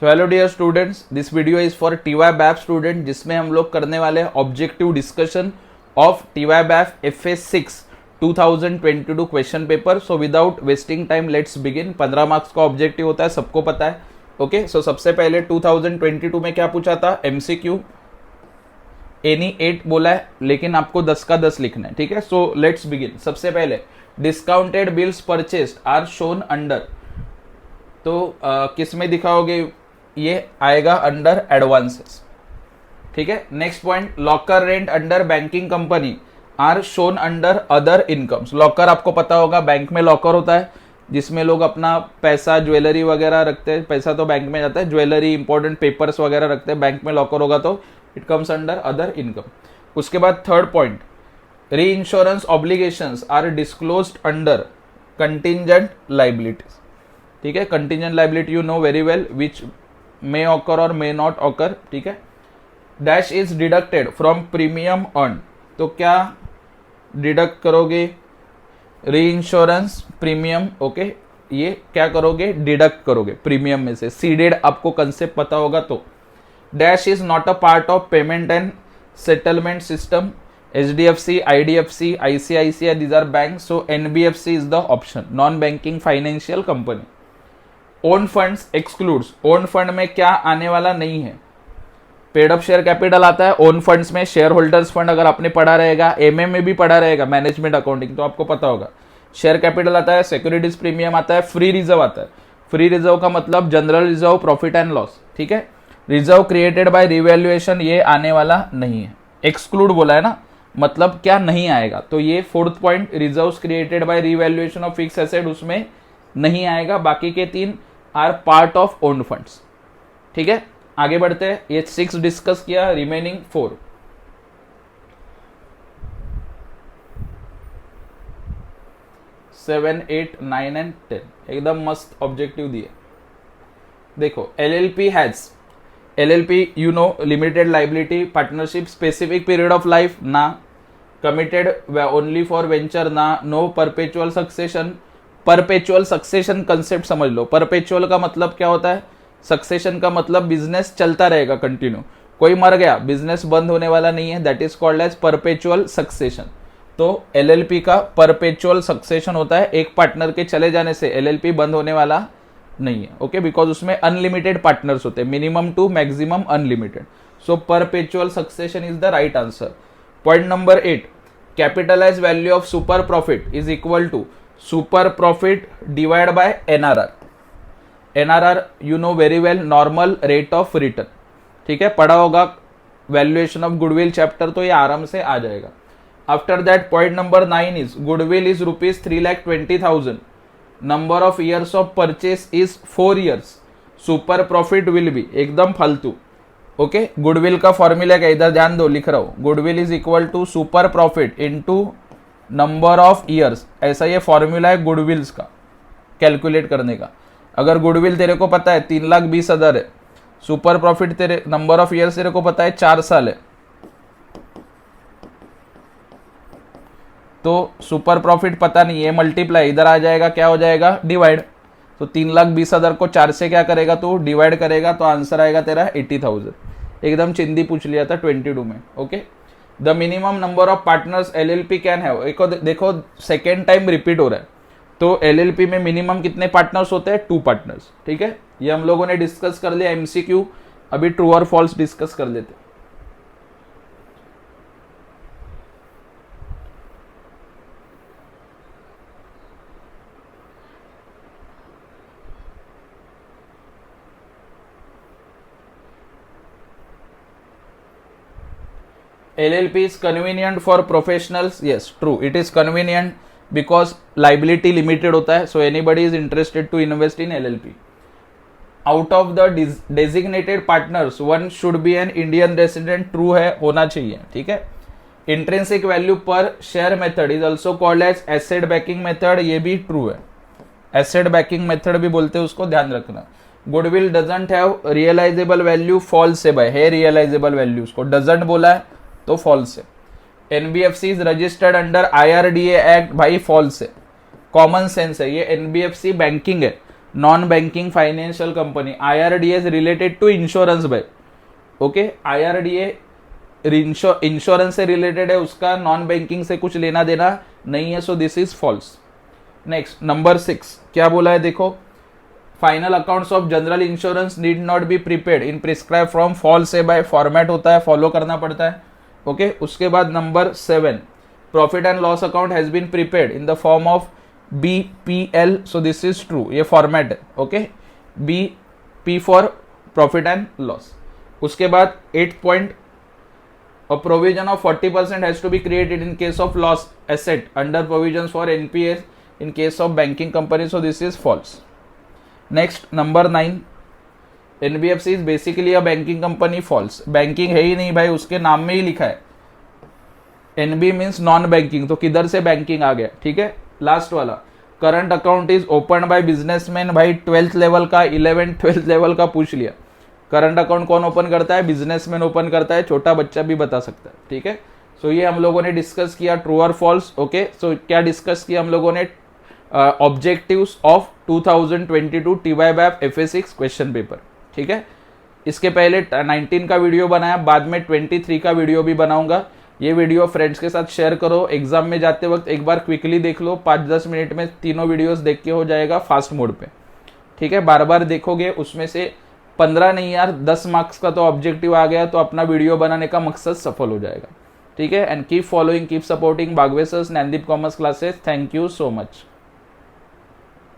So hello dear students, this video is for TY BAF student, जिसमें हम लोग करने वाले हैं objective discussion of TY BAF FA6 2022 question paper. So without wasting time let's begin. 15 marks का objective होता है, सबको पता है। ओके, सो सबसे पहले 2022 में क्या पूछा था? MCQ एनी 8 बोला है, लेकिन आपको 10 का 10 लिखना है, ठीक है। So let's begin. सबसे पहले discounted bills purchased are shown under, तो किस में दिखाओगे? ये आएगा अंडर एडवांसेस, ठीक है। Next point, locker rent under banking company are shown under other incomes. Locker आपको पता होगा, बैंक में लॉकर होता है जिसमें लोग अपना पैसा, ज्वेलरी वगैरह रखते हैं। पैसा तो बैंक में जाता है, ज्वेलरी, इंपॉर्टेंट पेपर्स वगैरह रखते हैं। बैंक में लॉकर होगा तो it comes under other income. उसके बाद third point, re insurance obligations are disclosed under contingent liabilities, ठीक है। Contingent liability you know very well, which may occur और मे नॉट ऑकर, ठीक है। Dash is deducted from premium earn, तो क्या deduct करोगे? री इंश्योरेंस प्रीमियम, ओके, ये क्या करोगे? डिडक्ट करोगे प्रीमियम में से। सीडेड आपको कंसेप्ट पता होगा तो। Dash is not a part of payment and settlement system, HDFC, IDFC, ICICI, these are banks, so NBFC is the option, non banking financial company. Own funds excludes, own fund में क्या आने वाला नहीं है? Paid up share capital आता है own funds में। Share holders fund अगर आपने पढ़ा रहेगा, MM में भी पढ़ा रहेगा, मैनेजमेंट अकाउंटिंग, तो आपको पता होगा। शेयर कैपिटल आता है, सिक्योरिटीज प्रीमियम आता है, फ्री रिजर्व आता है। फ्री रिजर्व का मतलब general reserve, profit and loss, ठीक है। रिजर्व क्रिएटेड बाय रिवैल्यूएशन, ये आने वाला नहीं है। एक्सक्लूड बोला है ना, मतलब क्या नहीं आएगा, तो ये fourth point, reserves created by revaluation of fix asset, उसमें नहीं आएगा। बाकी के 3 are part of owned funds, ठीक है। आगे बढ़ते हैं, ये 6 डिस्कस किया, रिमेनिंग 4। सेवन, 8, 9 एंड 10 एकदम मस्त ऑब्जेक्टिव दिए। देखो, LLP you know, limited liability partnership, specific period of life ना, कमिटेड ओनली फॉर वेंचर ना, no perpetual succession. Perpetual succession concept समझ लो। परपेचुअल का मतलब क्या होता है? सक्सेशन का मतलब बिजनेस चलता रहेगा कंटिन्यू। कोई मर गया, बिजनेस बंद होने वाला नहीं है, that is called as perpetual succession. तो LLP का परपेचुअल सक्सेशन होता है, एक पार्टनर के चले जाने से LLP बंद होने वाला नहीं है, ओके, बिकॉज उसमें अनलिमिटेड पार्टनर्स होते हैं, minimum two maximum unlimited. So perpetual succession is the right answer. Point number 8, capitalise value of super profit is equal to super profit divide by NRR। NRR you know very well, normal rate of return, ठीक है, पढ़ा होगा valuation of goodwill chapter, तो ये आराम से आ जाएगा। After that point number 9 is goodwill is ₹3,20,000, number of years of purchase is 4 years, super profit will be, एकदम फालतू, ओके। गुडविल का फॉर्मूला क्या, इधर ध्यान दो, लिख रहा हूं, goodwill is equal to super profit into number of years, ऐसा ये फॉर्मूला है गुडविल्स का कैलकुलेट करने का। अगर गुडविल तेरे को पता है 3,20,000 है, सुपर प्रॉफिट तेरे नंबर ऑफ ईयर्स तेरे को पता है 4 साल है, तो सुपर प्रॉफिट पता नहीं है, मल्टीप्लाई इधर आ जाएगा, क्या हो जाएगा? डिवाइड। तो 3,20,000 को 4 से क्या करेगा तो डिवाइड करेगा, तो आंसर आएगा तेरा 80,000। एकदम चिंदी पूछ लिया था 22 में, okay. The minimum number of partners LLP can have, देखो सेकेंड टाइम रिपीट हो रहा है, तो LLP में मिनिमम कितने पार्टनर्स होते हैं? 2 पार्टनर्स, ठीक है। ये हम लोगों ने डिस्कस कर लिया MCQ, अभी ट्रू और फॉल्स डिस्कस कर लेते। LLP is convenient for professionals, yes true, it is convenient because liability limited होता है, so anybody is interested to invest in LLP. Out of the designated partners one should be an Indian resident, true है, होना चाहिए, ठीक है। Intrinsic value per share method is also called as asset backing method, ये भी true है, asset backing method भी बोलते हैं उसको, ध्यान रखना। Goodwill doesn't have realizable value, false है भाई, है realizable value, उसको doesn't बोला है तो फॉल्स है। NBFC is registered under IRDA act, भाई फॉल्स है, कॉमन सेंस है, ये NBFC बैंकिंग है, non banking financial company, IRDA is related to insurance भाई, ओके, IRDA इंश्योरेंस से रिलेटेड है, उसका नॉन बैंकिंग से कुछ लेना देना नहीं है, so this is false. Next number 6 क्या बोला है देखो, final accounts of general insurance need not be prepared in prescribe from, false है भाई, फॉर्मेट होता है, फॉलो करना पड़ता है, ओके। उसके बाद नंबर 7 profit and loss account has been prepared in the form of BPL, so this is true, ये फॉर्मेट है, okay, BP for profit and loss. उसके बाद 8 point, a provision of 40% has to be created in case of loss asset under provisions for NPAs in case of banking company, so this is false. Next number 9 NBFC is basically a banking company, false, banking है ही नहीं भाई, उसके नाम में ही लिखा है NB means non banking, तो किधर से बैंकिंग आ गया, ठीक है। लास्ट वाला current account is open by businessman, भाई 12th लेवल का 11th 12th लेवल का पूछ लिया, करंट अकाउंट कौन ओपन करता है, बिजनेसमैन ओपन करता है, छोटा बच्चा भी बता सकता है, ठीक है। सो ये हम लोगों ने डिस्कस किया ट्रू और फॉल्स, ओके। सो क्या डिस्कस किया हम लोगों ने, objectives of 2022 TYBAF FA6 question paper, ठीक है। इसके पहले 19 का वीडियो बनाया, बाद में 23 का वीडियो भी बनाऊंगा। ये वीडियो फ्रेंड्स के साथ शेयर करो, एग्जाम में जाते वक्त एक बार क्विकली देख लो, 5-10 मिनट में तीनों वीडियोस देख के हो जाएगा फास्ट मोड पे, ठीक है। बार बार देखोगे, उसमें से 15 नहीं यार 10 मार्क्स का तो ऑब्जेक्टिव आ गया, तो अपना वीडियो बनाने का मकसद सफल हो जाएगा, ठीक है। And keep following, keep supporting Bagwe sirs, Nandeep commerce classes. Thank you so much.